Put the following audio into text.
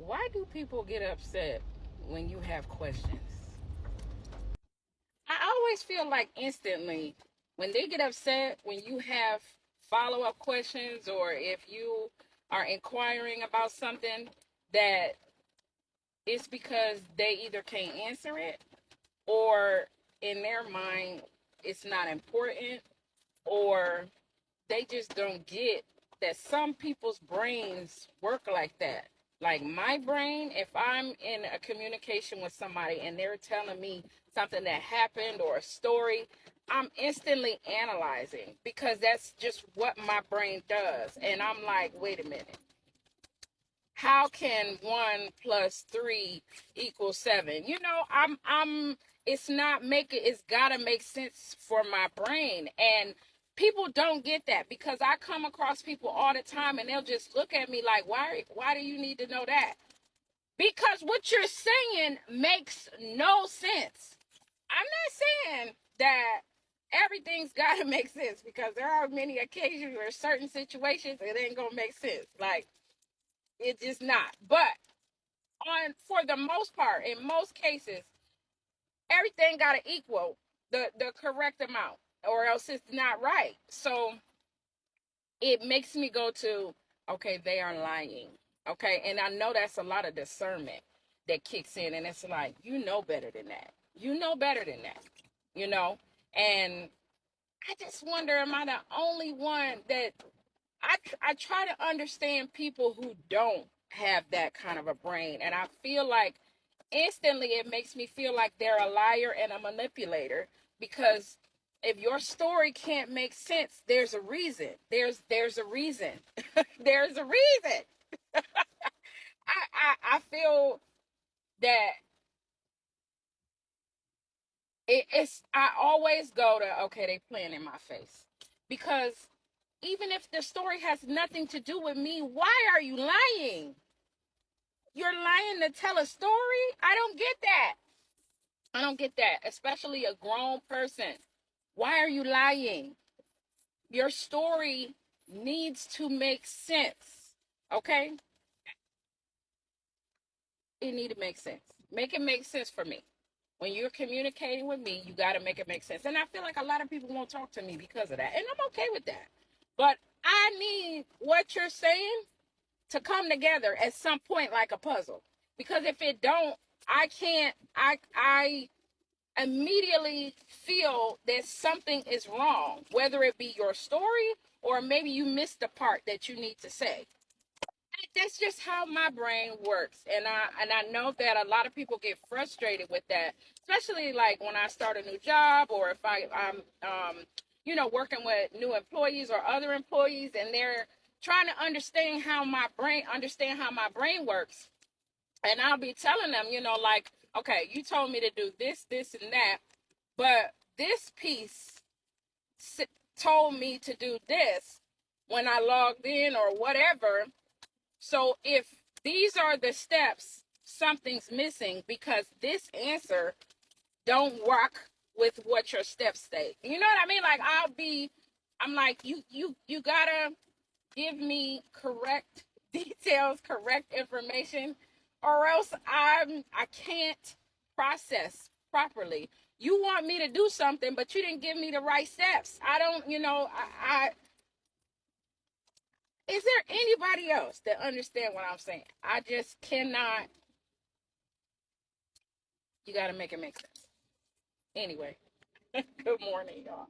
Why do people get upset when you have questions? I always feel like instantly when they get upset when you have follow-up questions, or if you are inquiring about something, that it's because they either can't answer it, or in their mind it's not important, or they just don't get that some people's brains work like that. Like my brain, if I'm in a communication with somebody and they're telling me something that happened or a story, I'm instantly analyzing because that's just what my brain does. And I'm like, wait a minute. How can 1 + 3 = 7? It's not making, it's gotta make sense for my brain. And people don't get that, because I come across people all the time and they'll just look at me like, why do you need to know that? Because what you're saying makes no sense. I'm not saying that everything's got to make sense, because there are many occasions where certain situations it ain't gonna make sense. Like, it's just not. But for the most part, in most cases, everything got to equal the correct amount, or else it's not right. So it makes me go to, okay, they are lying. Okay, and I know that's a lot of discernment that kicks in, and it's like, you know better than that. You know better than that, you know? And I just wonder, am I the only one that I try to understand people who don't have that kind of a brain, and I feel like instantly it makes me feel like they're a liar and a manipulator, because if your story can't make sense, there's a reason. There's a reason. There's a reason. I feel that it's I always go to, okay, they playing in my face, because even if the story has nothing to do with me, why are you lying? You're lying to tell a story? I don't get that. I don't get that, especially a grown person. Why are you lying? Your story needs to make sense, okay? It need to make sense. Make it make sense for me. When you're communicating with me, you got to make it make sense. And I feel like a lot of people won't talk to me because of that, and I'm okay with that. But I need what you're saying to come together at some point like a puzzle. Because if it don't, I can't, I immediately feel that something is wrong, whether it be your story or maybe you missed the part that you need to say. That's just how my brain works. And I know that a lot of people get frustrated with that, especially like when I start a new job, or if I'm working with new employees or other employees, and they're trying to understand how my brain works. And I'll be telling them, like, okay, you told me to do this, this, and that, but this piece told me to do this when I logged in or whatever. So if these are the steps, something's missing, because this answer don't work with what your steps state. You know what I mean? Like, I'm like, you gotta give me correct details, correct information, or else I can't process properly. You want me to do something, but you didn't give me the right steps. I don't, is there anybody else that understand what I'm saying? I just cannot. You got to make it make sense. Anyway, good morning, y'all.